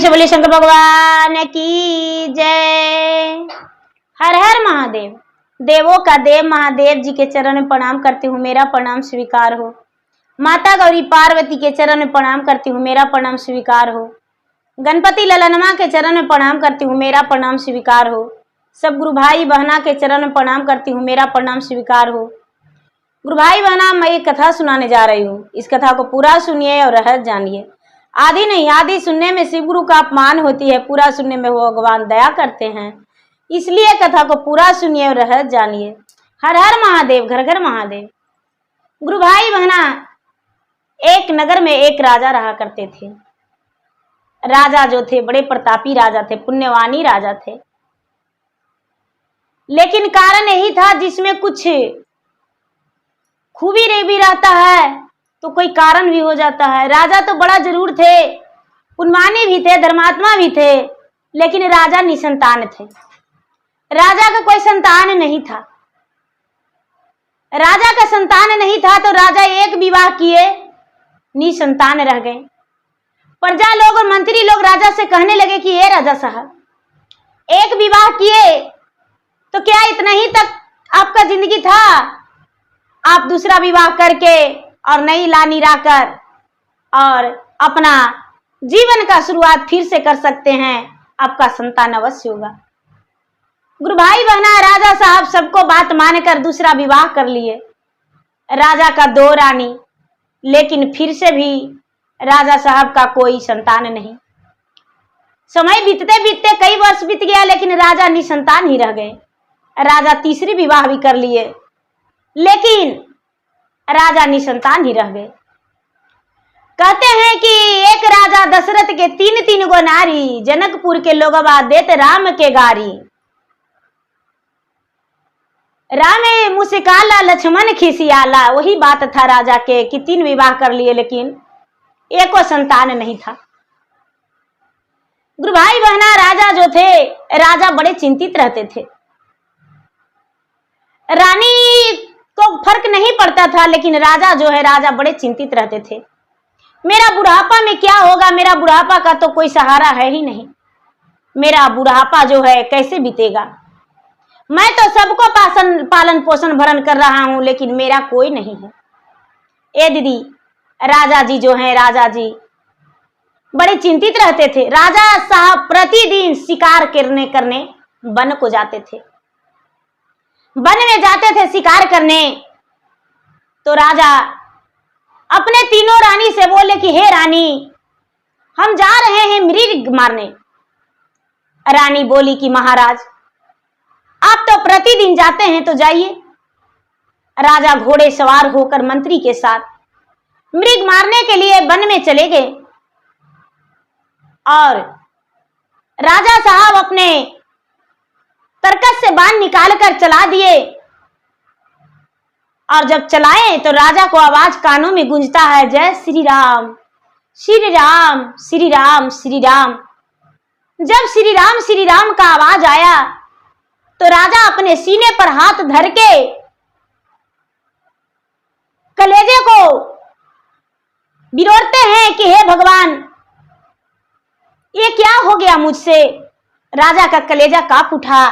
से बोलिए शंकर भगवान की जय। हर हर महादेव। देवों का देव महादेव जी के चरण में प्रणाम करती हूँ, मेरा प्रणाम स्वीकार हो। माता गौरी पार्वती के चरण में प्रणाम करती हूँ, मेरा प्रणाम स्वीकार हो। गणपति ललनमा के चरण में प्रणाम करती हूँ, मेरा प्रणाम स्वीकार हो। सब गुरु भाई बहना के चरण में प्रणाम करती हूँ, मेरा प्रणाम स्वीकार हो। गुरु भाई बहना, मैं एक कथा सुनाने जा रही हूँ, इस कथा को पूरा सुनिए और रहस्य जानिए। आदि नहीं, आदि सुनने में शिव गुरु का अपमान होती है, पूरा सुनने में वो भगवान दया करते हैं। इसलिए कथा को पूरा सुनिए और रहस्य जानिए। हर हर महादेव, घर घर महादेव। गुरु भाई बहना, एक नगर में एक राजा रहा करते थे। राजा जो थे बड़े प्रतापी राजा थे, पुण्यवानी राजा थे। लेकिन कारण यही था जिसमें कुछ खूबी रे भी रहता है तो कोई कारण भी हो जाता है। राजा तो बड़ा जरूर थे, पुण्यवानी भी थे, धर्मात्मा भी थे, लेकिन राजा निसंतान थे। राजा का कोई संतान नहीं था। राजा का संतान नहीं था तो राजा एक विवाह किए, निसंतान रह गए। प्रजा लोग और मंत्री लोग राजा से कहने लगे कि ये राजा साहब, एक विवाह किए तो क्या इतना ही तक आपका जिंदगी था? आप दूसरा विवाह करके और नई लानी लाकर और अपना जीवन का शुरुआत फिर से कर सकते हैं, आपका संतान अवश्य होगा। गुरु भाई बहना, राजा साहब सबको बात मानकर दूसरा विवाह कर लिए। राजा का 2 रानी, लेकिन फिर से भी राजा साहब का कोई संतान नहीं। समय बीतते बीतते कई वर्ष बीत गया, लेकिन राजा निसंतान ही रह गए। राजा तीसरी विवाह भी कर लिए, लेकिन राजा निसंतान ही रह गए। कहते हैं कि एक राजा दशरथ के 3 गो नारी, जनकपुर के लोगवा देत राम के गारी। राम मुस्काला लक्ष्मण खिसियाला, वही बात था राजा के कि 3 विवाह कर लिए लेकिन एको संतान नहीं था। गुरु भाई बहना, राजा जो थे, राजा बड़े चिंतित रहते थे। रानी को फर्क नहीं पड़ता था, लेकिन राजा जो है, राजा बड़े चिंतित रहते थे। मेरा बुढ़ापा में क्या होगा? मेरा बुढ़ापा का तो कोई सहारा है ही नहीं। मेरा बुढ़ापा जो है कैसे बीतेगा? मैं तो सबको पालन पोषण भरण कर रहा हूं, लेकिन मेरा कोई नहीं है। ए दीदी, राजा जी जो है, राजा जी बड़े चिंतित रहते थे। राजा साहब प्रतिदिन शिकार करने वन को जाते थे। वन में जाते थे शिकार करने, तो राजा अपने 3 रानी से बोले कि हे रानी, हम जा रहे हैं मृग मारने। रानी बोली कि महाराज, आप तो प्रतिदिन जाते हैं तो जाइए। राजा घोड़े सवार होकर मंत्री के साथ मृग मारने के लिए वन में चले गए और राजा साहब अपने तरकस से बाण निकालकर चला दिए। और जब चलाए तो राजा को आवाज कानों में गूंजता है, जय श्री राम, श्री राम, श्री राम, श्री राम। जब श्री राम का आवाज आया तो राजा अपने सीने पर हाथ धर के कलेजे को बिरोड़ते हैं कि हे भगवान, ये क्या हो गया मुझसे? राजा का कलेजा कांप उठा।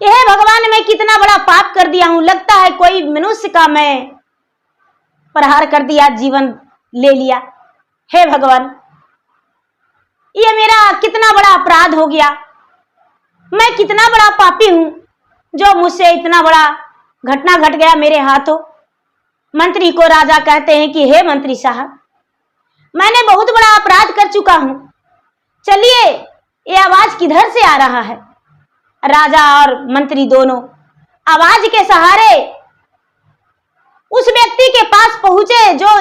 हे भगवान, मैं कितना बड़ा पाप कर दिया हूं। लगता है कोई मनुष्य का मैं प्रहार कर दिया, जीवन ले लिया। हे भगवान, ये मेरा कितना बड़ा अपराध हो गया। मैं कितना बड़ा पापी हूं जो मुझसे इतना बड़ा घटना घट गया मेरे हाथों। मंत्री को राजा कहते हैं कि हे मंत्री साहब, मैंने बहुत बड़ा अपराध कर चुका हूं। चलिए, ये आवाज किधर से आ रहा है? राजा और मंत्री दोनों आवाज के सहारे उस व्यक्ति के पास पहुंचे जो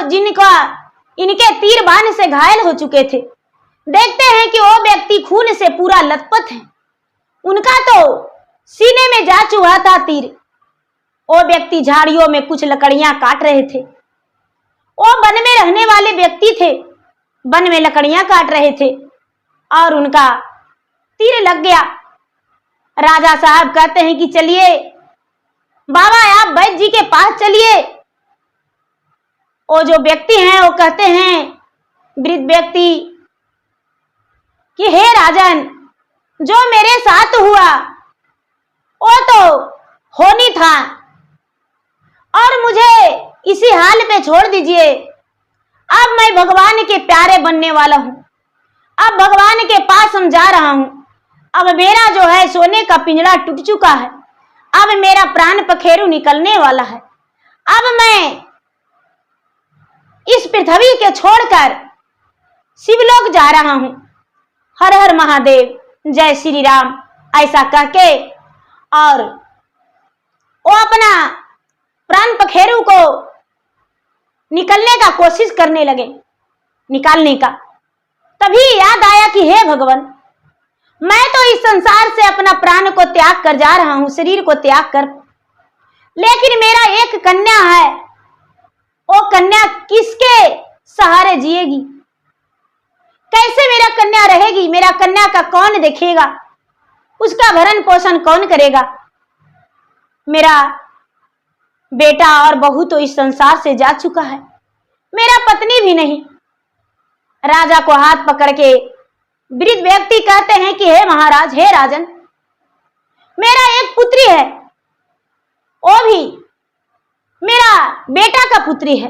इनके तीर बाण से घायल हो चुके थे। देखते हैं कि वो व्यक्ति खून से पूरा लथपथ है, उनका तो सीने में जा चुका था तीर। वो व्यक्ति झाड़ियों में कुछ लकड़ियां काट रहे थे। वो वन में रहने वाले व्यक्ति थे, वन में लकड़ियां काट रहे थे और उनका तीर लग गया। राजा साहब कहते हैं कि चलिए बाबा, आप वैद्य जी के पास चलिए। वो जो व्यक्ति हैं वो कहते हैं, वृद्ध व्यक्ति, कि हे राजन, जो मेरे साथ हुआ वो तो होनी था और मुझे इसी हाल पे छोड़ दीजिए। अब मैं भगवान के प्यारे बनने वाला हूं, अब भगवान के पास हम जा रहा हूं। अब मेरा जो है सोने का पिंजरा टूट चुका है, अब मेरा प्राण पखेरु निकलने वाला है। अब मैं इस पृथ्वी के छोड़कर शिवलोक जा रहा हूं। हर हर महादेव, जय श्री राम, ऐसा कह के और वो अपना प्राण पखेरु को निकलने का कोशिश करने लगे, निकालने का। तभी याद आया कि हे भगवान, मैं तो इस संसार से अपना प्राण को त्याग कर जा रहा हूं, शरीर को त्याग कर, लेकिन मेरा एक कन्या है, वो कन्या किसके सहारे जिएगी? कैसे मेरा कन्या रहेगी? मेरा कन्या का कौन देखेगा? उसका भरण पोषण कौन करेगा? मेरा बेटा और बहू तो इस संसार से जा चुका है, मेरा पत्नी भी नहीं। राजा को हाथ पकड़ के वृद्ध व्यक्ति कहते हैं कि हे महाराज, हे राजन, मेरा एक पुत्री है, वो भी मेरा बेटा का पुत्री है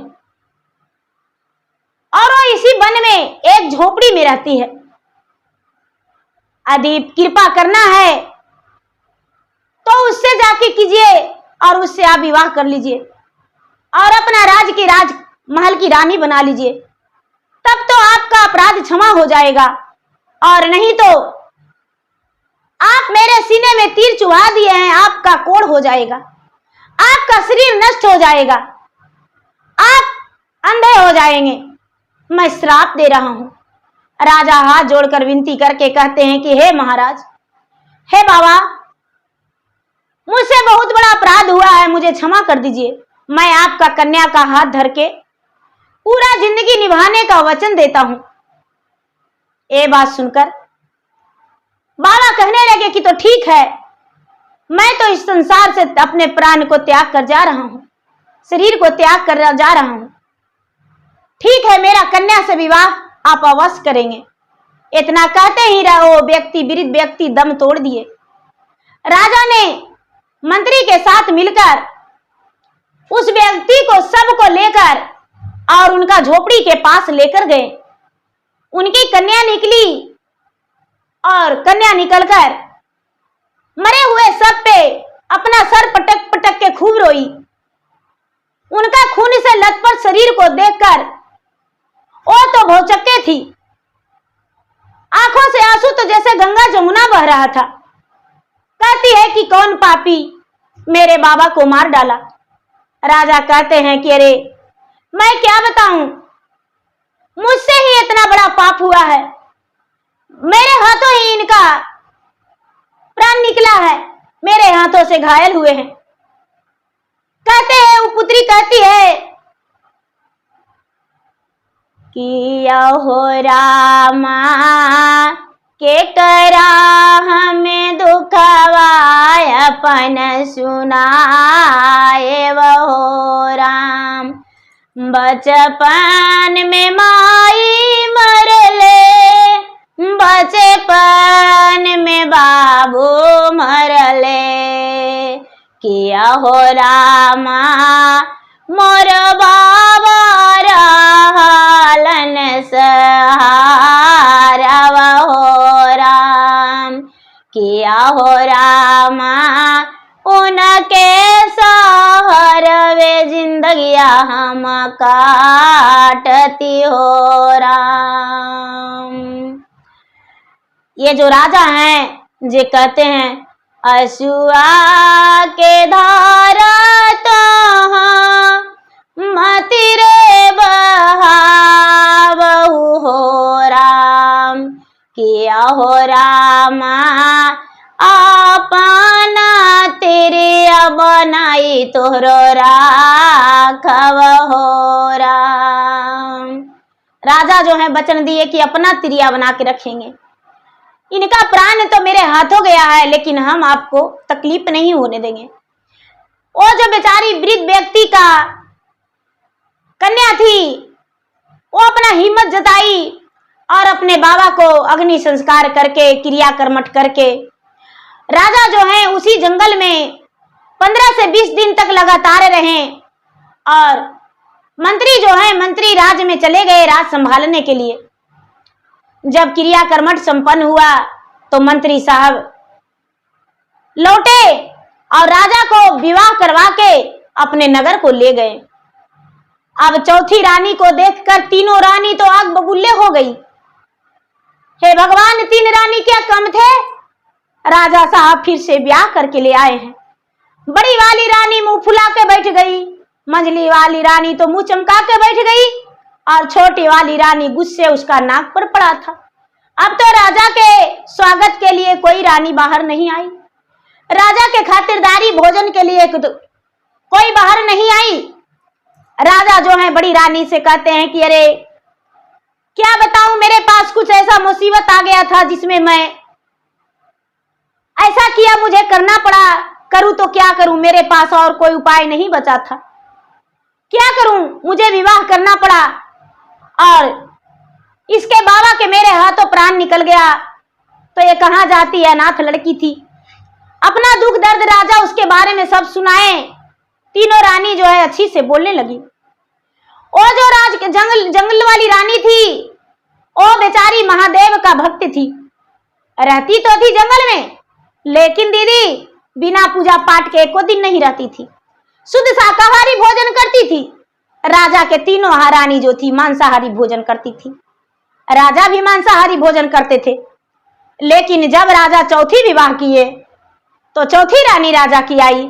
और वो इसी वन में एक झोपड़ी में रहती है। यदि कृपा करना है तो उससे जाके कीजिए और उससे आप विवाह कर लीजिए और अपना राज महल की रानी बना लीजिए, तब तो आपका अपराध क्षमा हो जाएगा। और नहीं तो आप मेरे सीने में तीर चुभा दिए हैं, आपका कोढ़ हो जाएगा, आपका शरीर नष्ट हो जाएगा, आप अंधे हो जाएंगे, मैं श्राप दे रहा हूं। राजा हाथ जोड़कर विनती करके कहते हैं कि हे महाराज, हे बाबा, मुझसे बहुत बड़ा अपराध हुआ है, मुझे क्षमा कर दीजिए। मैं आपका कन्या का हाथ धर के पूरा जिंदगी निभाने का वचन देता हूं। ये बात सुनकर बाबा कहने लगे कि तो ठीक है, मैं तो इस संसार से अपने प्राण को त्याग कर जा रहा हूं, शरीर को त्याग कर जा रहा हूं। ठीक है, मेरा कन्या से विवाह आप अवश्य करेंगे। इतना कहते ही वो वृद्ध व्यक्ति दम तोड़ दिए। राजा ने मंत्री के साथ मिलकर उस व्यक्ति को सबको लेकर और उनका झोपड़ी के पास लेकर गए। उनकी कन्या निकली और कन्या निकलकर मरे हुए सब पे अपना सर पटक पटक के खूब रोई। उनका खून से लथपथ शरीर को देखकर वो तो भौचक्के थी, आंखों से आंसू तो जैसे गंगा जमुना बह रहा था। कहती है कि कौन पापी मेरे बाबा को मार डाला। राजा कहते हैं कि अरे मैं क्या बताऊं, मुझसे ही इतना बड़ा पाप हुआ है, मेरे हाथों ही इनका प्राण निकला है, मेरे हाथों से घायल हुए हैं। कहते हैं, वो पुत्री कहती है कि हो रामा के करा हमें दुखवाय अपन सुनाए वो राम। बचपन में माई मरले, बचपन में बाबू मरले, किया हो रामा मोर बाबा रहलन सहारा हो राम। किया हो रामा उनके सहर वे जिंदगिया हम काटती हो राम। ये जो राजा हैं जे कहते हैं, असुआ के धारा तो मति रे बहावहु हो राम। किया हो रामा अपना तेरे बनाई तोहरो राखव हो राम। राजा जो है वचन दिए कि अपना तिरिया बना के रखेंगे। इनका प्राण तो मेरे हाथों गया है, लेकिन हम आपको तकलीफ नहीं होने देंगे। वो जो बेचारी वृद्ध व्यक्ति का कन्या थी, वो अपना हिम्मत जताई और अपने बाबा को अग्नि संस्कार करके, क्रिया कर्मठ करके राजा जो है उसी जंगल में 15 से 20 दिन तक लगातार रहे। और मंत्री जो है, मंत्री राज में चले गए राज संभालने के लिए। जब क्रिया कर्मठ संपन्न हुआ तो मंत्री साहब लौटे और राजा को विवाह करवा के अपने नगर को ले गए। अब चौथी रानी को देखकर तीनों रानी तो आग बबूले हो गई। हे भगवान, 3 रानी क्या कम थे? राजा साहब फिर से ब्याह करके ले आए हैं। बड़ी वाली रानी मुंह फुला के बैठ गई, मंझली वाली रानी तो मुंह चमका के बैठ गई और छोटी वाली रानी गुस्से उसका नाक पर पड़ा था। अब तो राजा के स्वागत के लिए कोई रानी बाहर नहीं आई, राजा के खातिरदारी भोजन के लिए कोई बाहर नहीं आई। राजा जो है बड़ी रानी से कहते हैं कि अरे क्या बताऊं, मेरे पास कुछ ऐसा मुसीबत आ गया था जिसमें मैं ऐसा किया, मुझे करना पड़ा। करूं तो क्या करूं, मेरे पास और कोई उपाय नहीं बचा था। क्या करूं, मुझे विवाह करना पड़ा और इसके बाबा के मेरे हाथों प्राण निकल गया। तो ये कहां जाती है, अनाथ लड़की थी। अपना दुख दर्द राजा उसके बारे में सब सुनाए। तीनों रानी जो है अच्छी से बोलने लगी। वो जो जंगल वाली रानी थी, वो बेचारी महादेव का भक्त थी, रहती तो थी जंगल में, लेकिन दीदी बिना पूजा पाठ के एको दिन नहीं रहती थी, शुद्ध शाकाहारी भोजन करती थी। राजा के तीनों रानी जो थी मांसाहारी भोजन करती थी, राजा भी मांसाहारी भोजन करते थे। लेकिन जब राजा चौथी विवाह किए तो चौथी रानी राजा की आई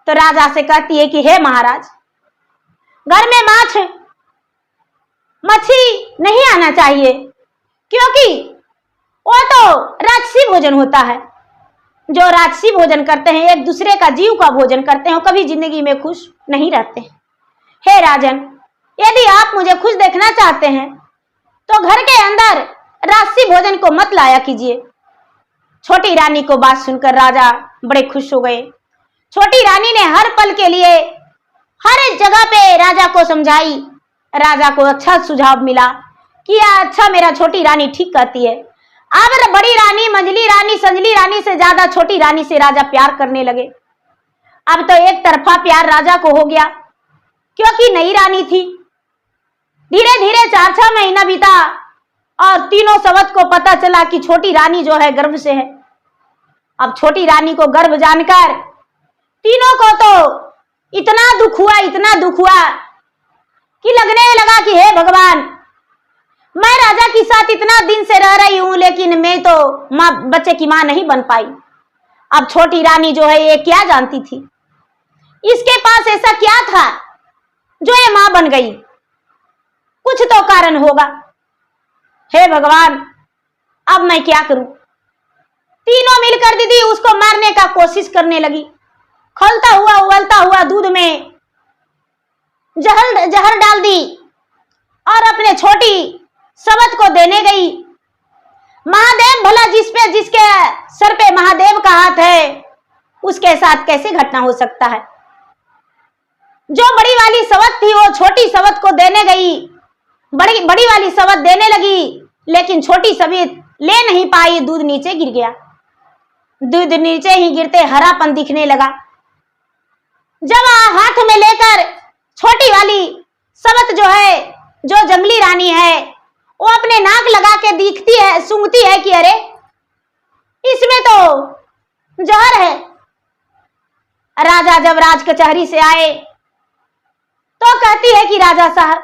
तो राजा से कहती है कि हे महाराज, घर में माछ मच्छी नहीं आना चाहिए, क्योंकि वो तो राजसी भोजन होता है। जो राजसी भोजन करते हैं, एक दूसरे का जीव का भोजन करते हैं, कभी जिंदगी में खुश नहीं रहते हैं। हे राजन, यदि आप मुझे खुश देखना चाहते हैं तो घर के अंदर राजसी भोजन को मत लाया कीजिए। छोटी रानी को बात सुनकर राजा बड़े खुश हो गए। छोटी रानी ने हर पल के लिए हर एक जगह पे राजा को समझाई। राजा को अच्छा सुझाव मिला कि अच्छा, मेरा छोटी रानी ठीक कहती है। अब बड़ी रानी, मंझली रानी, संजली रानी से ज्यादा छोटी रानी से राजा प्यार करने लगे। अब तो एक तरफा प्यार राजा को हो गया, क्योंकि नई रानी थी। धीरे धीरे 4-6 महीना बीता और तीनों सवत को पता चला कि छोटी रानी जो है गर्भ से है। अब छोटी रानी को गर्भ जानकर तीनों को तो इतना दुख हुआ, इतना दुख हुआ कि लगने लगा कि हे भगवान, मैं राजा के साथ इतना दिन से रह रही हूं, लेकिन मैं तो माँ, बच्चे की मां नहीं बन पाई। अब छोटी रानी जो है ये क्या जानती थी, इसके पास ऐसा क्या था जो ये मां बन गई? कुछ तो कारण होगा। हे भगवान, अब मैं क्या करूं? तीनों मिलकर दीदी उसको मारने का कोशिश करने लगी। खौलता हुआ उबलता हुआ दूध में जहर डाल दी और अपने छोटी सवत को देने गई। महादेव भला जिसके सर पे महादेव का हाथ है, उसके साथ कैसे घटना हो सकता है? जो बड़ी वाली सवत थी वो छोटी सवत को देने गई। बड़ी वाली सवत देने लगी, लेकिन छोटी सवत ले नहीं पाई, दूध नीचे गिर गया। दूध नीचे ही गिरते हरापन दिखने लगा। जब हाथ में लेकर छोटी वाली सवत जो है, जो जंगली रानी है, वो अपने नाक लगा के दिखती है, सूंघती है कि अरे इसमें तो जहर है। राजा जब राज कचहरी से आए तो कहती है कि राजा साहब,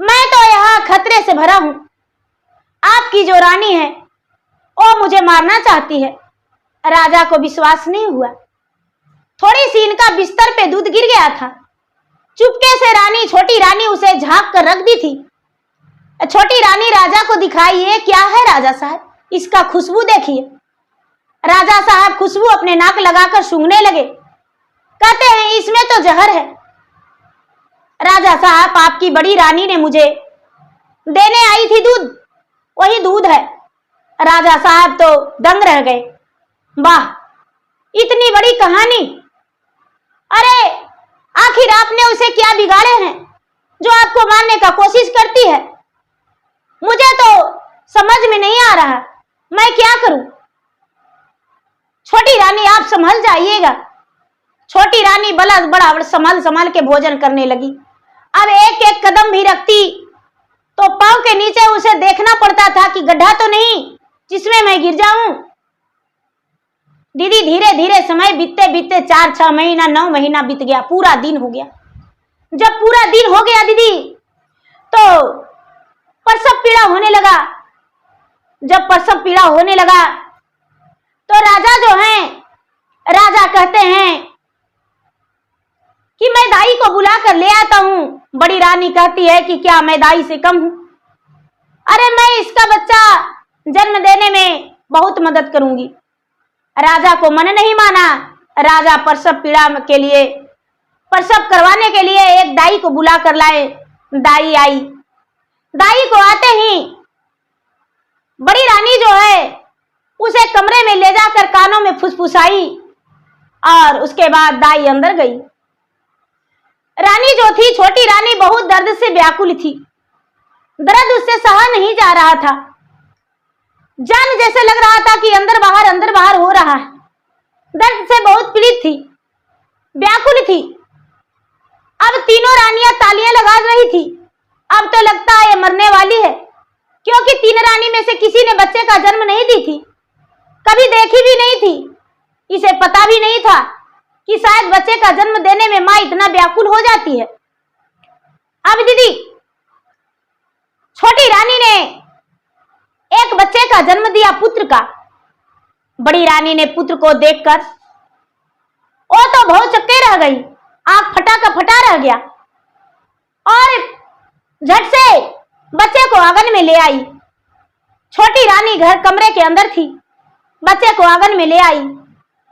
मैं तो यहाँ खतरे से भरा हूं, आपकी जो रानी है वो मुझे मारना चाहती है। राजा को विश्वास नहीं हुआ। थोड़ी सी इनका बिस्तर पे दूध गिर गया था। चुपके से रानी, छोटी रानी उसे झांक कर रख दी थी। छोटी रानी राजा को दिखाई, ये क्या है राजा साहब, इसका खुशबू देखिए। राजा साहब खुशबू अपने नाक लगाकर सूंघने लगे। कहते हैं इसमें तो जहर है। राजा साहब, आपकी बड़ी रानी ने मुझे देने आई थी दूध, वही दूध है। राजा साहब तो दंग रह गए। वाह, इतनी बड़ी कहानी! अरे आखिर आपने उसे क्या बिगाड़े हैं जो आपको मारने का कोशिश करती है? मुझे तो समझ में नहीं आ रहा, मैं क्या करूं। छोटी रानी आप संभल जाइएगा। छोटी रानी बड़ा संभाल संभाल के भोजन करने लगी। अब एक एक कदम भी रखती तो पांव के नीचे उसे देखना पड़ता था कि गड्ढा तो नहीं जिसमें मैं गिर जाऊं। दीदी धीरे धीरे समय बीतते बीतते 4-6 महीना 9 महीना बीत गया, पूरा दिन हो गया। जब पूरा दिन हो गया दीदी तो प्रसव पीड़ा होने लगा। जब प्रसव पीड़ा होने लगा तो राजा जो हैं, राजा कहते हैं कि मैं दाई को बुला कर ले आता हूं। बड़ी रानी कहती है कि क्या मैं दाई से कम हूं? अरे मैं इसका बच्चा जन्म देने में बहुत मदद करूंगी। राजा को मन नहीं माना। राजा प्रसव पीड़ा के लिए, प्रसव करवाने के लिए एक दाई को बुला कर लाए। दाई आई। दाई को आते ही बड़ी रानी जो है उसे कमरे में ले जाकर कानों में फुसफुसाई और उसके बाद दाई अंदर गई। रानी जो थी, छोटी रानी, बहुत दर्द से व्याकुल थी। दर्द उससे सहा नहीं जा रहा था। जान जैसे लग रहा था कि अंदर बाहर हो रहा है। दर्द से बहुत पीड़ित थी, व्याकुल थी। अब तीनों रानियां तालियां लगा रही थी। अब तो लगता है ये मरने वाली है, क्योंकि 3 रानी में से किसी ने बच्चे का जन्म नहीं दी थी, कभी देखी भी नहीं थी। इसे पता भी नहीं था कि शायद बच्चे का जन्म देने में मां इतना व्याकुल हो जाती है। अब दीदी छोटी रानी ने एक बच्चे का जन्म दिया, पुत्र का। बड़ी रानी ने पुत्र को देखकर वो तो बहुत चक्के रह गई, आंख फटा का फटा रह गया और झट से बच्चे को आंगन में ले आई। छोटी रानी घर कमरे के अंदर थी, बच्चे को आंगन में ले आई।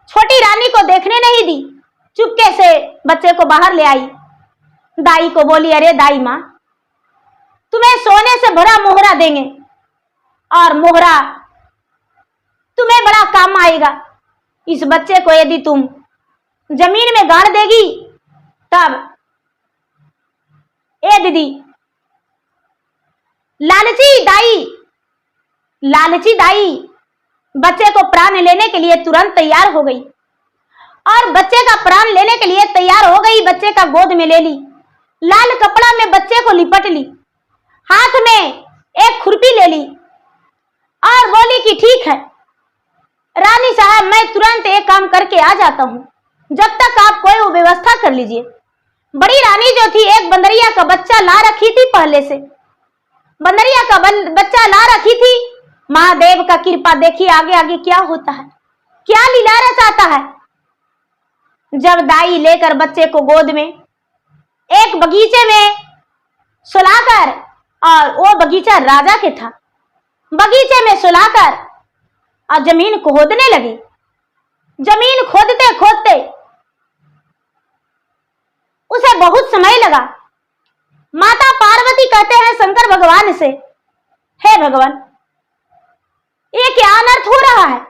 छोटी रानी को देखने नहीं दी, चुपके से बच्चे को बाहर ले आई। दाई को बोली, अरे दाई माँ, तुम्हें सोने से भरा मोहरा देंगे और मोहरा तुम्हें बड़ा काम आएगा। इस बच्चे को यदि तुम जमीन में गाड़ देगी तब ए दीदी लालची दाई बच्चे को प्राण लेने के लिए तुरंत तैयार हो गई और बच्चे का प्राण लेने के लिए तैयार हो गई। बच्चे का गोद में ले ली, लाल कपड़ा में बच्चे को लिपट ली, हाथ में एक खुरपी ले ली और बोली कि ठीक है रानी साहब, मैं तुरंत एक काम करके आ जाता हूं, जब तक आप कोई व्यवस्था कर लीजिए। बड़ी रानी जो थी एक बंदरिया का बच्चा ला रखी थी, पहले से बंदरिया का बच्चा ला रखी थी। महादेव का कृपा देखिए आगे आगे क्या होता है, क्या लीला रचाता है। जब दाई लेकर बच्चे को गोद में एक बगीचे में सुलाकर, और वो बगीचा राजा के था, बगीचे में सुलाकर और जमीन खोदने लगी। जमीन खोदते खोदते उसे बहुत समय लगा। माता पार्वती कहते हैं शंकर भगवान से, हे भगवान, ये क्या अनर्थ हो रहा है,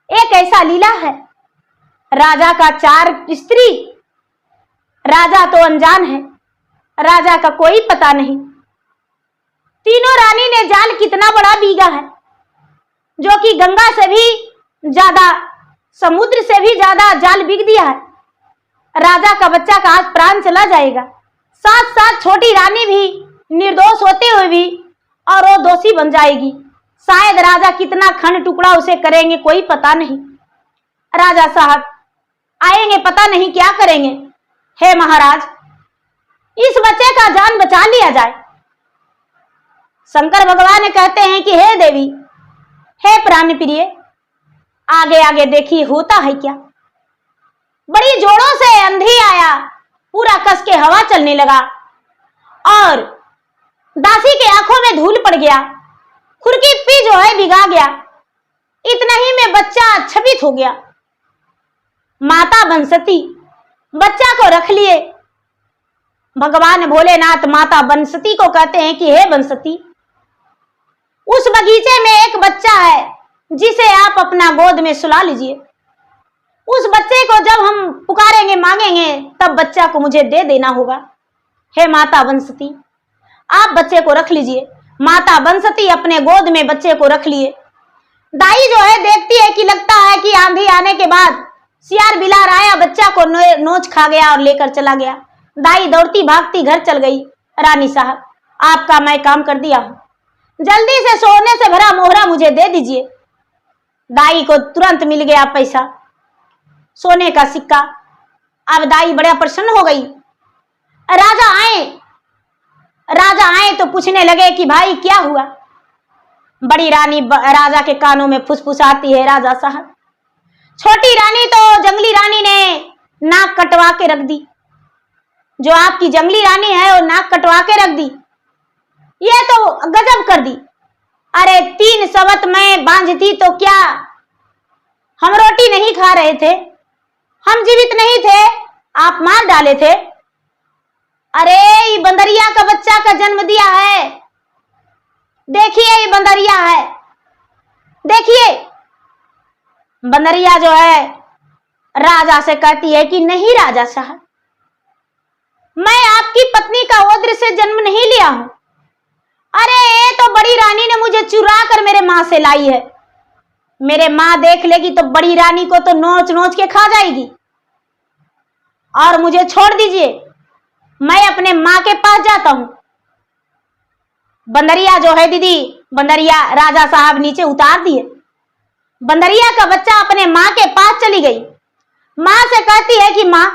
एक ऐसा लीला है। राजा का 4 स्त्री, राजा तो अनजान है, राजा का कोई पता नहीं। तीनों रानी ने जाल कितना बड़ा बीगा है, जो कि गंगा से भी ज्यादा, समुद्र से भी ज्यादा जाल बीग दिया है। राजा का बच्चा का आज प्राण चला जाएगा, साथ साथ छोटी रानी भी निर्दोष होते हुए भी और वो दोषी बन जाएगी। शायद राजा कितना खंड टुकड़ा उसे करेंगे, कोई पता नहीं। राजा साहब आएंगे, पता नहीं क्या करेंगे। हे महाराज, इस बच्चे का जान बचा लिया जाए। शंकर भगवान कहते हैं कि हे देवी, हे प्राण प्रिय, आगे आगे देखिए होता है क्या। बड़ी जोरों से अंधी आया, पूरा कस के हवा चलने लगा और दासी के आंखों में धूल पड़ गया, खुरकी जो है भिगा गया। इतना ही में बच्चा छबित हो गया। माता बंसती बच्चा को रख लिए। भगवान भोलेनाथ माता बंसती को कहते हैं कि हे बंसती, उस बगीचे में एक बच्चा है जिसे आप अपना गोद में सुला लीजिए। उस बच्चे को जब हम पुकारेंगे, मांगेंगे, तब बच्चा को मुझे दे देना होगा। हे माता बंसती, आप बच्चे को रख लीजिए। माता बंसती अपने गोद में बच्चे को रख लिए। दाई जो है देखती है कि लगता है कि आंधी आने के बाद सियार बिलार आया, बच्चा को नोच खा गया और लेकर चला गया। दाई दौड़ती भागती घर चल गई। रानी साहब, आपका मैं काम कर दिया हूं, जल्दी से सोने से भरा मोहरा मुझे दे दीजिए। दाई को तुरंत मिल गया पैसा, सोने का सिक्का। अब दाई बड़ा प्रसन्न हो गई। राजा आए तो पूछने लगे कि भाई क्या हुआ। बड़ी रानी राजा के कानों में फुसफुसाती है, राजा साहब, छोटी रानी तो जंगली रानी ने नाक कटवा के रख दी। जो आपकी जंगली रानी है वो नाक कटवा के रख दी, ये तो गजब कर दी। अरे 3 सबत में बांझती तो क्या हम रोटी नहीं खा रहे थे, हम जीवित नहीं थे, आप मार डाले थे। अरे ये बंदरिया का बच्चा का जन्म दिया है, देखिए ये बंदरिया है, देखिए। बंदरिया जो है राजा से कहती है कि नहीं राजा साहब, मैं आपकी पत्नी का ओद्र से जन्म नहीं लिया हूं। अरे ये तो बड़ी रानी ने मुझे चुरा कर मेरे मां से लाई है, मेरे मां देख लेगी तो बड़ी रानी को तो नोच नोच के खा जाएगी, और मुझे छोड़ दीजिए, मैं अपने मां के पास जाता हूं। बंदरिया जो है दीदी, बंदरिया राजा साहब नीचे उतार दिए। बंदरिया का बच्चा अपने मां के पास चली गई। मां से कहती है कि मां,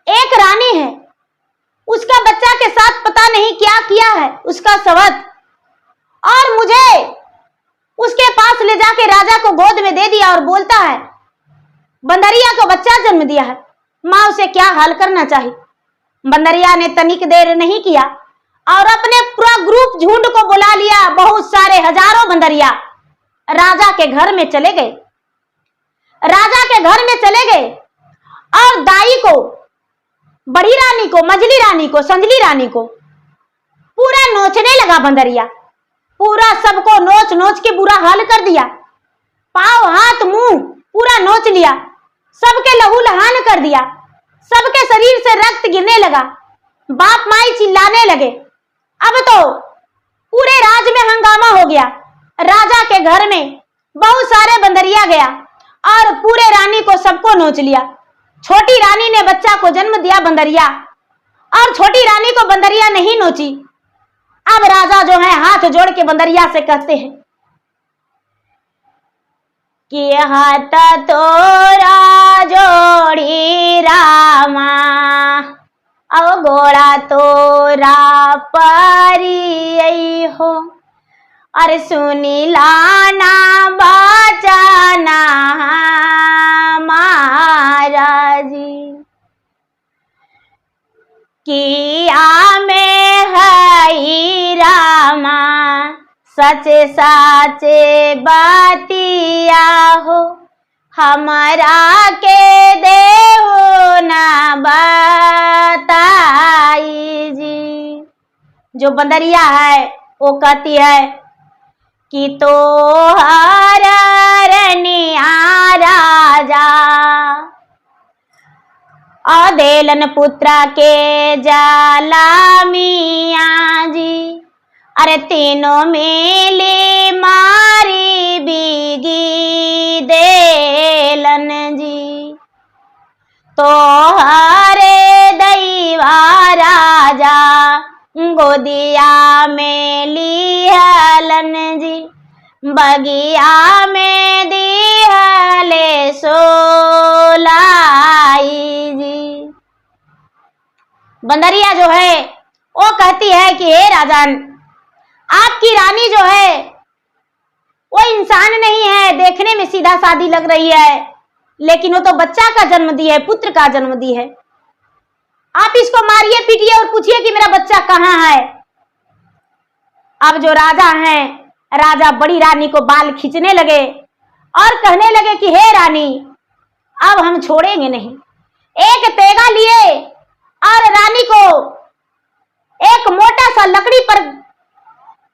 एक रानी है, उसका बच्चा के साथ पता नहीं क्या किया है उसका सवत, और मुझे उसके पास ले जाके राजा को गोद में दे दिया और बोलता है बंदरिया को बच्चा जन्म दिया है। मां उसे क्या हाल करना चाहिए। बंदरिया ने तनिक देर नहीं किया और अपने पूरा ग्रुप झुंड को बुला लिया। बहुत सारे हजारों बंदरिया राजा के घर में चले गए। राजा के घर में चले गए और दाई को, बड़ी रानी को, मझली रानी को, संजली रानी को पूरा नोचने लगा। बंदरिया पूरा सबको नोच नोच के बुरा हाल कर दिया, पांव हाथ मुंह पूरा नोच लिया, सबके लहू लहान कर दिया, सबके शरीर से रक्त गिरने लगा, बाप माई चिल्लाने लगे। अब तो पूरे राज में हंगामा हो गया। राजा के घर में बहुत सारे बंदरिया गया और पूरे रानी को सबको नोच लिया। छोटी रानी ने बच्चा को जन्म दिया बंदरिया, और छोटी रानी को बंदरिया नहीं नोची। अब राजा जो है हाथ जोड़ के बंदरिया से कहते हैं कि हाथ तोरा जोड़ी रामा, अब गोड़ा तोरा परी हो, अरे सुनी लाना बचाना महाराजी, किया में है रामा सचे साचे बातिया हो, हमारा के देहो ना बताई जी। जो बंदरिया है वो कहती है कि तो हरनिया राजा अदेलन पुत्र के जाला मिया जी, अरे तीनों मिली मारी बीगी देलन जी, तो हरे दैवा राजा गोदिया में लिहलन जी, बगिया में दिहले सोलाई जी। बंदरिया जो है वो कहती है कि हे राजन, आपकी रानी जो है वो इंसान नहीं है, देखने में सीधा सादी लग रही है, लेकिन वो तो बच्चा का जन्म दी है, पुत्र का जन्म दी है। आप इसको मारिए पीटिए और पूछिए कि मेरा बच्चा कहाँ है। अब जो राजा हैं, राजा बड़ी रानी को बाल खींचने लगे और कहने लगे कि हे रानी, अब हम छोड़ेंगे नहीं। एक तेगा लिए और रानी को एक मोटा सा लकड़ी पर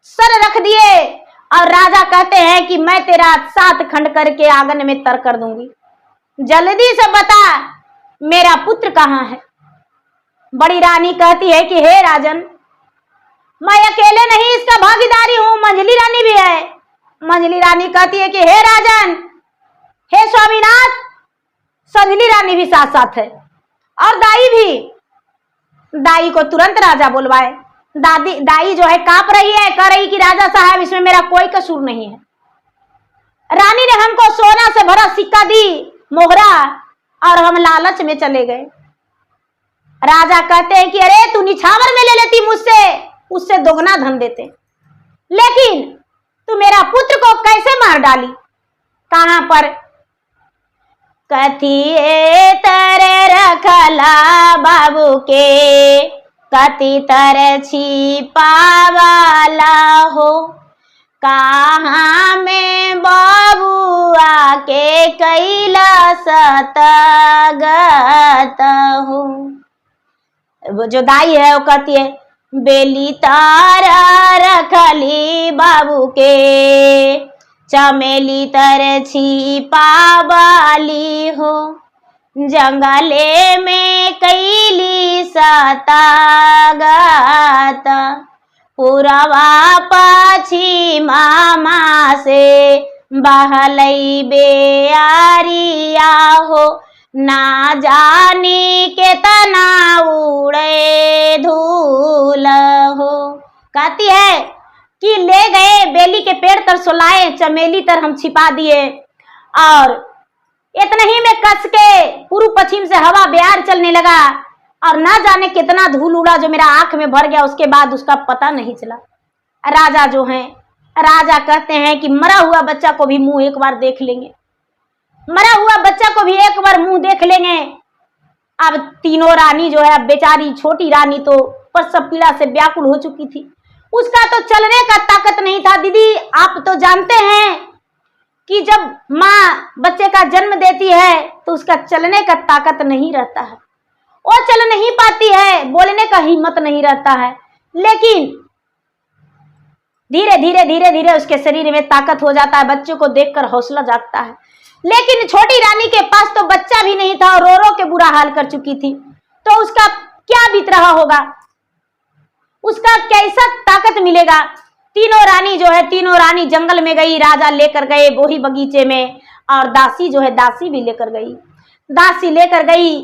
सर रख दिए और राजा कहते हैं कि मैं तेरा 7 खंड करके आंगन में तर कर दूंगी, जल्दी से बता मेरा पुत्र कहाँ है। बड़ी रानी कहती है कि हे राजन, मैं अकेले नहीं इसका भागीदारी हूं, मंझली रानी भी है। मंझली रानी कहती है कि हे राजन, हे स्वामीनाथ, संझली रानी भी साथ साथ है और दाई भी। दाई को तुरंत राजा बुलवाए। दाई जो है कांप रही है, कह रही कि राजा साहब इसमें मेरा कोई कसूर नहीं है। रानी ने हमको सोना से भरा सिक्का दी, मोहरा, और हम लालच में चले गए। राजा कहते हैं कि अरे तू निछावर में ले लेती मुझसे, उससे दोगुना धन देते, लेकिन तू मेरा पुत्र को कैसे मार डाली? कहां पर? कथी तरह रखला बाबू के, कति तरह छिपावाला हो, कहाँ में बाबुआ के कैला सतगत हो। वो जो दाई है वो कहती है बेली तारा रखली बाबू के, चमेली तरह छिपावाली हो, जंगले में कैली सतागत, पुरवा पश्चिमा मामा से बहलई बेआरिया हो, ना जाने केतना उड़े धूल हो। कहती है कि ले गए बेली के पेड़ तर सुलाए, चमेली तर हम छिपा दिए, और इतना ही में कस के पूर्व पश्चिम से हवा बेयार चलने लगा, और ना जाने कितना धूल उड़ा जो मेरा आंख में भर गया, उसके बाद उसका पता नहीं चला। राजा जो हैं, राजा कहते हैं कि मरा हुआ बच्चा को भी मुंह एक बार देख लेंगे, मरा हुआ बच्चा को भी एक बार मुंह देख लेंगे। अब तीनों रानी जो है, अब बेचारी छोटी रानी तो प्रसव पीड़ा से व्याकुल हो चुकी थी, उसका तो चलने का ताकत नहीं था। दीदी आप तो जानते हैं कि जब माँ बच्चे का जन्म देती है तो उसका चलने का ताकत नहीं रहता है, वो चल नहीं पाती है, बोलने का हिम्मत नहीं रहता है, लेकिन धीरे धीरे धीरे धीरे उसके शरीर में ताकत हो जाता है, बच्चों को देखकर हौसला जागता है। लेकिन छोटी रानी के पास तो बच्चा भी नहीं था और रो रो के बुरा हाल कर चुकी थी, तो उसका क्या बीत रहा होगा, उसका कैसा ताकत मिलेगा। तीनों रानी जो है, तीनों रानी जंगल में गई, राजा लेकर गए वही बगीचे में, और दासी जो है, दासी भी लेकर गई। दासी लेकर गई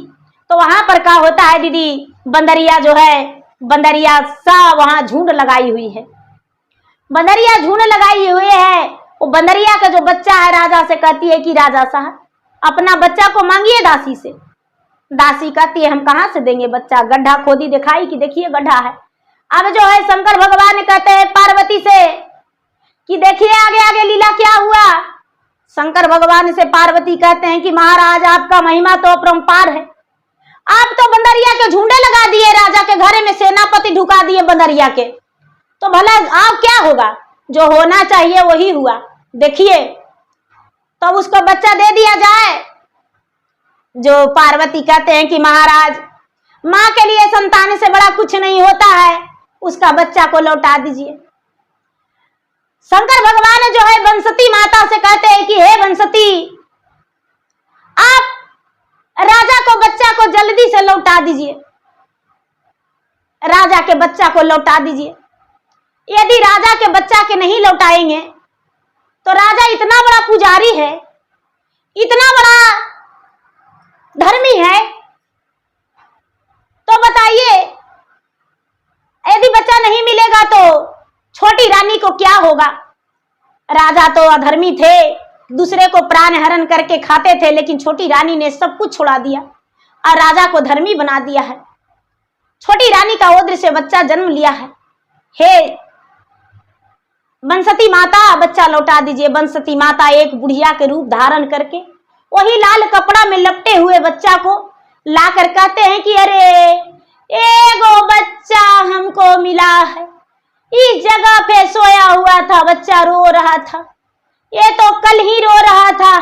तो वहां पर क्या होता है दीदी, बंदरिया जो है, बंदरिया सा वहां झुंड लगाई हुई है, बंदरिया झुंड लगाई हुई है। वो बंदरिया का जो बच्चा है राजा से कहती है कि राजा साहब अपना बच्चा को मांगिए दासी से। दासी कहती है हम कहाँ से देंगे बच्चा, गड्ढा खोदी दिखाई कि देखिए गड्ढा है। अब जो है शंकर भगवान कहते हैं पार्वती से कि देखिए आगे आगे लीला क्या हुआ। शंकर भगवान से पार्वती कहते हैं कि महाराज आपका महिमा तो अपरंपार है, आप तो बंदरिया के झुंडे लगा दिए, राजा के घर में सेनापति ढुका दिए बंदरिया के, तो भला आप क्या होगा, जो होना चाहिए वही हुआ। देखिए तो उसको बच्चा दे दिया जाए। जो पार्वती कहते हैं कि महाराज माँ के लिए संतान से बड़ा कुछ नहीं होता है, उसका बच्चा को लौटा दीजिए। शंकर भगवान जो है बंसती माता से कहते हैं कि हे बंसती आप राजा को बच्चा को जल्दी से लौटा दीजिए, राजा के बच्चा को लौटा दीजिए। यदि राजा के बच्चा के नहीं लौटाएंगे तो राजा इतना बड़ा पुजारी है, इतना बड़ा धर्मी है, तो बताइए यदि बच्चा नहीं मिलेगा तो छोटी रानी को क्या होगा। राजा तो अधर्मी थे, दूसरे को प्राण हरण करके खाते थे, लेकिन छोटी रानी ने सब कुछ छुड़ा दिया और राजा को धर्मी बना दिया है। छोटी रानी का ओद्र से बच्चा जन्म लिया है। हे बंसती माता बच्चा लौटा दीजिए। बंसती माता एक बुढ़िया के रूप धारण करके वही लाल कपड़ा में लपटे हुए बच्चा को लाकर कहते हैं कि अरे एगो बच्चा हमको मिला है, इस जगह पे सोया हुआ था, बच्चा रो रहा था, ये तो कल ही रो रहा था,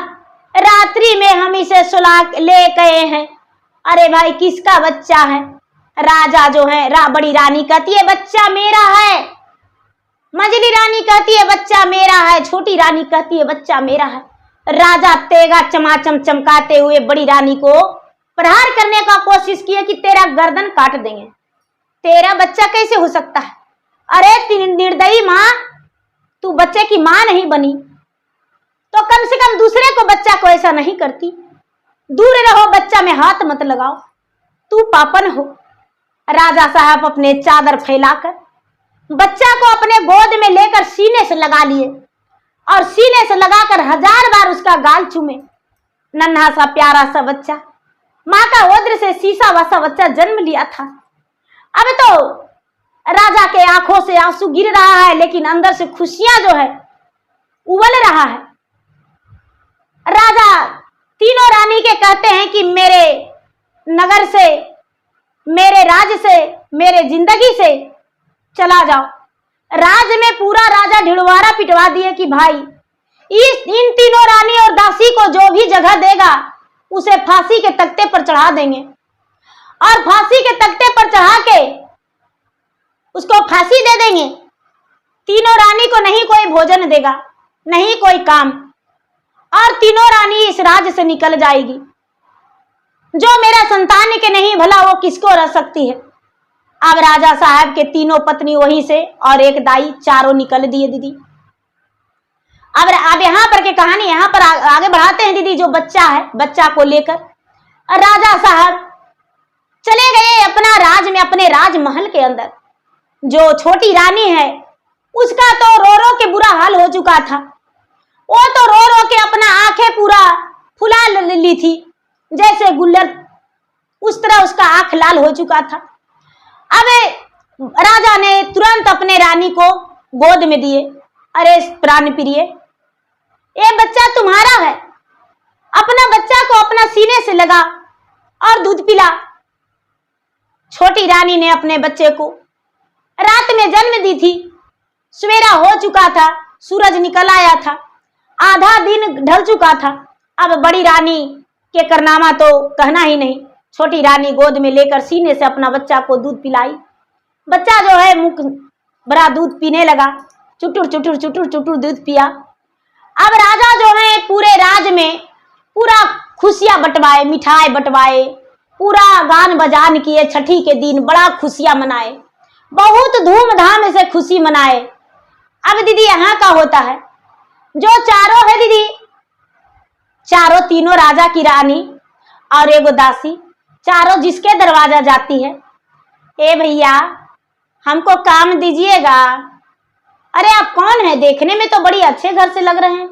रात्रि में हम इसे सुला ले गए हैं। अरे भाई किसका बच्चा है। राजा जो है बड़ी रानी कहती है बच्चा मेरा है, मंझली रानी कहती है बच्चा मेरा है, छोटी रानी कहती है बच्चा मेरा है। राजा तेगा चमाचम चमकाते हुए बड़ी रानी को प्रहार करने का कोशिश किया कि तेरा गर्दन काट देंगे, तेरा बच्चा कैसे हो सकता है। अरे निर्दयी माँ, तू बच्चे की माँ नहीं बनी तो कम से कम दूसरे को बच्चा को ऐसा नहीं करती। दूर रहो, बच्चा में हाथ मत लगाओ, तू पापन हो। राजा साहब अपने चादर फैलाकर बच्चा को अपने गोद में लेकर सीने से लगा लिए और सीने से लगाकर 1000 बार उसका गाल चूमे। नन्हा सा प्यारा सा बच्चा, माँ का ओद्र से शीशा वसा बच्चा जन्म लिया था। अब तो राजा के आंखों से आंसू गिर रहा है, लेकिन अंदर से खुशियां जो है उबल रहा है। राजा तीनों रानी के कहते हैं कि मेरे नगर से, मेरे राज्य से, मेरे जिंदगी से चला जाओ। राज में पूरा राजा ढिड़वारा पिटवा दिए कि भाई इन तीनों रानी और दासी को जो भी जगह देगा उसे फांसी के तख्ते पर चढ़ा देंगे, और फांसी के तख्ते पर चढ़ा के उसको फांसी दे देंगे। तीनों रानी को नहीं कोई भोजन देगा, नहीं कोई काम, और तीनों रानी इस राज्य से निकल जाएगी। जो मेरा संतान के नहीं भला वो किसको रह सकती है। अब राजा साहब के तीनों पत्नी वहीं से और एक दाई, चारों निकल दिए दीदी। अब यहाँ पर के कहानी यहाँ पर आगे बढ़ाते हैं दीदी। जो बच्चा है, बच्चा को लेकर राजा साहब चले गए अपना राज में, अपने राजमहल के अंदर। जो छोटी रानी है उसका तो रो रो के बुरा हाल हो चुका था। वो तो रो रो के अपना आंखें पूरा फुला ली थी, जैसे गुल्लर, उस तरह उसका आंख लाल हो चुका था। अब राजा ने तुरंत अपने रानी को गोद में दिए। अरे प्राण प्रिय, ये बच्चा तुम्हारा है, अपना बच्चा को अपना सीने से लगा और दूध पिला। छोटी रानी ने अपने बच्चे को रात में जन्म दी थी। सवेरा हो चुका था, सूरज निकल आया था, आधा दिन ढल चुका था। अब बड़ी रानी के कारनामा तो कहना ही नहीं। छोटी रानी गोद में लेकर सीने से अपना बच्चा को दूध पिलाई। बच्चा जो है मुख बड़ा दूध पीने लगा, चुटुर चुटुर चुटुर चुटुर दूध पिया। अब राजा जो है पूरे राज में पूरा खुशियां बंटवाए, मिठाई बंटवाए, पूरा गान बजान किए। छठी के दिन बड़ा खुशियां मनाए, बहुत धूमधाम से खुशी मनाए। अब दीदी यहाँ का होता है, जो चारों है दीदी, चारों तीनों राजा की रानी और एगो दासी, चारों जिसके दरवाजा जाती है, ए भैया हमको काम दीजिएगा। अरे आप कौन है? देखने में तो बड़ी अच्छे घर से लग रहे हैं।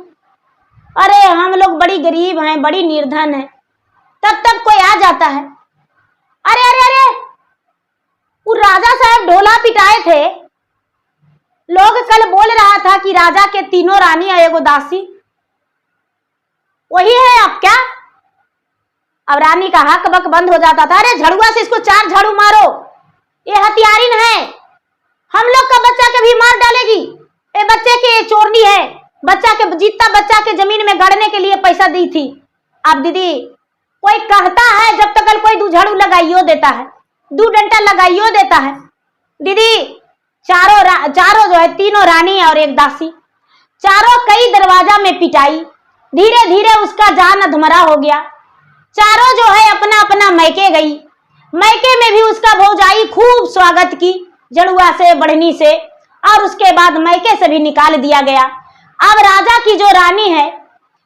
अरे हम लोग बड़ी गरीब हैं, बड़ी निर्धन है। तब कोई आ जाता है। अरे अरे अरे, वो राजा साहब ढोला पिटाए थे, लोग कल बोल रहा था कि राजा के तीनों रानी और एगो दासी, वही है आप क्या? अब रानी का हक बक बंद हो जाता था। अरे झड़ुआ से इसको 4 झाड़ू मारो, ये हथियारिन है, हम लोग का बच्चा कभी मार डालेगी। ये बच्चे की चोरनी है, बच्चा के जीता बच्चा के जमीन में गाड़ने के लिए पैसा दी थी। अब दीदी कोई कहता है जब तक कोई 2 झाड़ू लगाइयो देता है, 2 डंडा लगाइयो देता है। दीदी चारों जो है, तीनों रानी और एक दासी, चारों कई दरवाजा में पिटाई। धीरे धीरे उसका जान अधमरा हो गया। चारों जो है अपना अपना मैके गई। मैके में भी उसका भौजाई खूब स्वागत की, जड़ुआ से, बढ़नी से, और उसके बाद मैके से भी निकाल दिया गया। अब राजा की जो रानी है,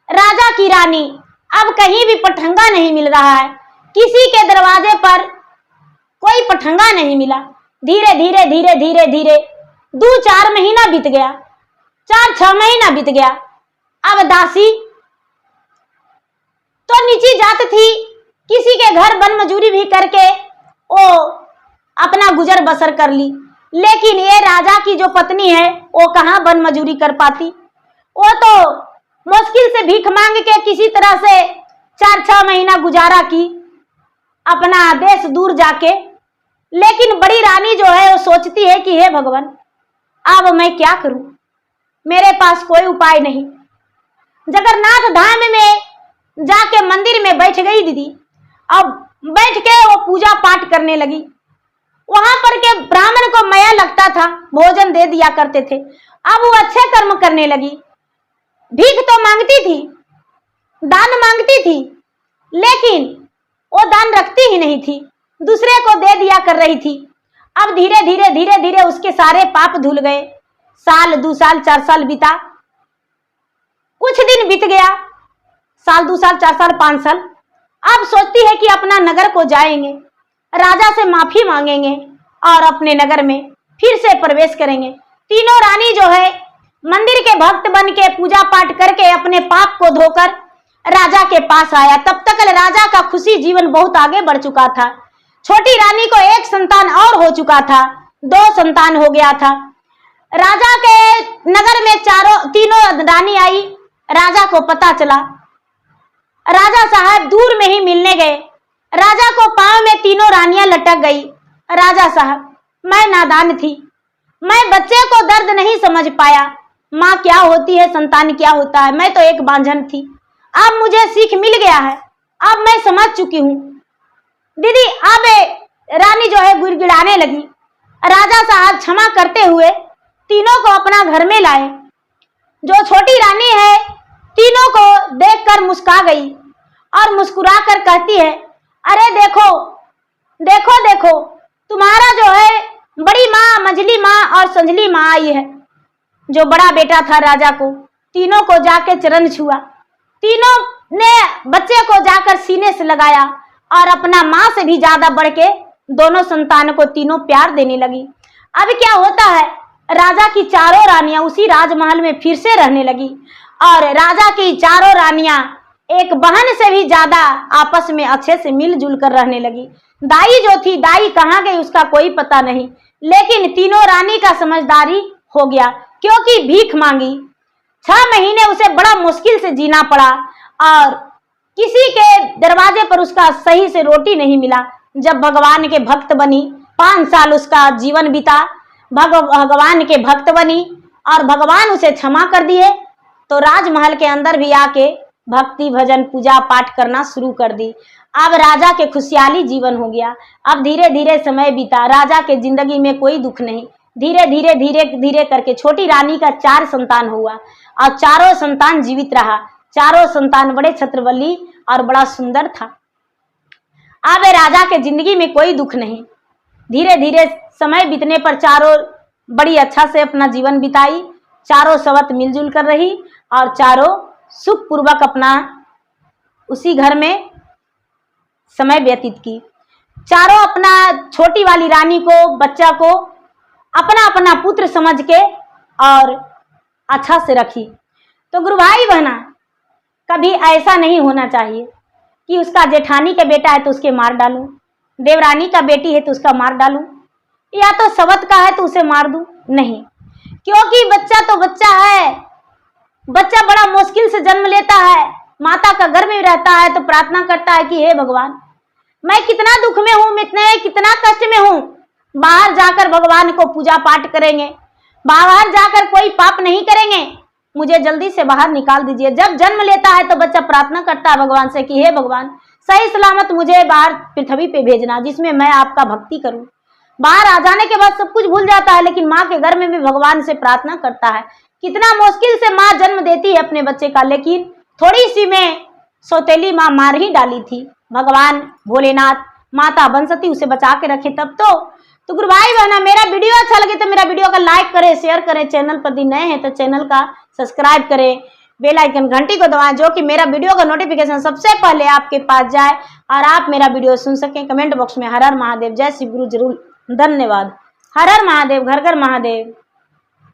राजा की रानी, अब कहीं भी पठंगा नहीं मिल रहा है। किसी के दरवाजे पर कोई पठंगा नहीं मिला। धीरे धीरे धीरे धीरे धीरे 2-4 महीना बीत गया, 4-6 महीना बीत गया। अब दासी तो नीची जात थी, किसी के घर बन मजूरी भी करके वो अपना गुजर बसर कर ली। लेकिन ये राजा की जो पत्नी है वो कहाँ बन मजूरी कर पाती। वो तो मुश्किल से भीख मांग के किसी तरह से 4-6 महीना गुजारा की अपना देश दूर जाके। लेकिन बड़ी रानी जो है वो सोचती है कि हे भगवान, अब मैं क्या करूं, मेरे पास कोई उपाय नहीं। जगन्नाथ धाम में जाके मंदिर में बैठ गई दीदी। अब बैठ के वो पूजा पाठ करने लगी। वहां पर के ब्राह्मण को माया लगता था, भोजन दे दिया करते थे। अब वो अच्छे कर्म करने लगी। भीख तो मांगती थी, दान मांगती थी, लेकिन वो दान रखती ही नहीं थी, दूसरे को दे दिया कर रही थी। अब धीरे धीरे उसके सारे पाप धुल गए। साल 2 साल 4 साल बीता, कुछ दिन बीत गया, साल 2 साल 4 साल 5 साल। अब सोचती है कि अपना नगर को जाएंगे, राजा से माफी मांगेंगे और अपने नगर में फिर से प्रवेश करेंगे। तीनों रानी जो है मंदिर के भक्त बन के पूजा पाठ करके अपने पाप को धोकर राजा के पास आया। तब तक राजा का खुशी जीवन बहुत आगे बढ़ चुका था। छोटी रानी को 1 संतान और हो चुका था, 2 संतान हो गया था। राजा के नगर में तीनों रानी आई। राजा को पता चला, राजा साहब दूर में ही मिलने गए। राजा को पांव में तीनों रानियां लटक गई। राजा साहब, मैं नादान थी, मैं बच्चे को दर्द नहीं समझ पाया, माँ क्या होती है, संतान क्या होता है, मैं तो एक बांझन थी। अब मुझे सीख मिल गया है, अब मैं समझ चुकी हूँ। दीदी, अब रानी जो है गिड़गिड़ाने लगी। राजा साहब क्षमा करते हुए तीनों को अपना घर में लाए। जो छोटी रानी है तीनों को देखकर मुस्कुरा गई और मुस्कुरा कर कहती है, अरे देखो देखो देखो, तुम्हारा जो है बड़ी माँ, मंझली माँ और संझली माँ आई है। जो बड़ा बेटा था राजा को, तीनों को जाके चरण छुआ। तीनों ने बच्चे को जाकर सीने से लगाया और अपना माँ से भी ज्यादा बढ़ के दोनों संतान को तीनों प्यार देने लगी। अब क्या होता है, राजा की चारों रानियां उसी राजमहल में फिर से रहने लगी और राजा की चारों रानियां एक बहन से भी ज्यादा आपस में अच्छे से मिलजुल कर रहने लगी। दाई जो थी, दाई कहाँ गई उसका कोई पता नहीं, लेकिन तीनों रानी का समझदारी हो गया क्योंकि भीख मांगी। 6 महीने उसे बड़ा मुश्किल से जीना पड़ा और किसी के दरवाजे पर उसका सही से रोटी नहीं मिला। जब भगवान के भक्त बनी, 5 साल उसका जीवन बीता, भगवान के भक्त बनी और भगवान उसे क्षमा कर दिए तो राजमहल के अंदर भी आके भक्ति भजन पूजा पाठ करना शुरू कर दी। अब राजा के खुशहाली जीवन हो गया। अब धीरे धीरे समय बीता, राजा के जिंदगी में कोई दुख नहीं। धीरे धीरे करके छोटी रानी का 4 संतान हुआ और चारों संतान जीवित रहा। चारों संतान बड़े छत्रवली और बड़ा सुंदर था। अब राजा के जिंदगी में कोई दुख नहीं। धीरे धीरे समय बीतने पर चारों बड़ी अच्छा से अपना जीवन बिताई। चारों सवत मिलजुल कर रही और चारों सुख पूर्वक अपना उसी घर में समय व्यतीत की। चारों अपना छोटी वाली रानी को, बच्चा को अपना अपना पुत्र समझ के और अच्छा से रखी। तो गुरु भाई बहना, कभी ऐसा नहीं होना चाहिए कि उसका जेठानी का बेटा है तो उसके मार डालूं, देवरानी का बेटी है तो उसका मार डालूं, या तो सवत का है तो उसे मार दूं। नहीं, क्योंकि बच्चा तो बच्चा है। बच्चा बड़ा मुश्किल से जन्म लेता है, माता का गर्भ में रहता है तो प्रार्थना करता है कि हे भगवान, मैं कितना दुख में हूँ, कितना कष्ट में हूँ। बाहर जाकर भगवान को पूजा पाठ करेंगे, बाहर जाकर कोई पाप नहीं करेंगे, मुझे जल्दी से बाहर निकाल दीजिए। जब जन्म लेता है तो बच्चा प्रार्थना करता है भगवान से कि हे भगवान, सही सलामत मुझे बाहर पृथ्वी पे भेजना जिसमें मैं आपका भक्ति करूं। बाहर आ जाने के बाद सब कुछ भूल जाता है, लेकिन माँ के गर्भ में भी भगवान से प्रार्थना करता है। कितना मुश्किल से माँ जन्म देती है अपने बच्चे का, लेकिन थोड़ी सी में सौतेली माँ मार ही डाली थी। भगवान भोलेनाथ, माता बंसती उसे बचा के रखे तब तो गुरु भाई बहना, मेरा वीडियो अच्छा लगे तो मेरा वीडियो का लाइक करें, शेयर करें। चैनल पर नए हैं तो चैनल का सब्सक्राइब करें, बेल आइकन घंटी को दबाएं, जो कि मेरा वीडियो का नोटिफिकेशन सबसे पहले आपके पास जाए और आप मेरा वीडियो सुन सकें। कमेंट बॉक्स में हर हर महादेव, जय शिव गुरु जरूर। धन्यवाद। हर हर महादेव, घर घर महादेव।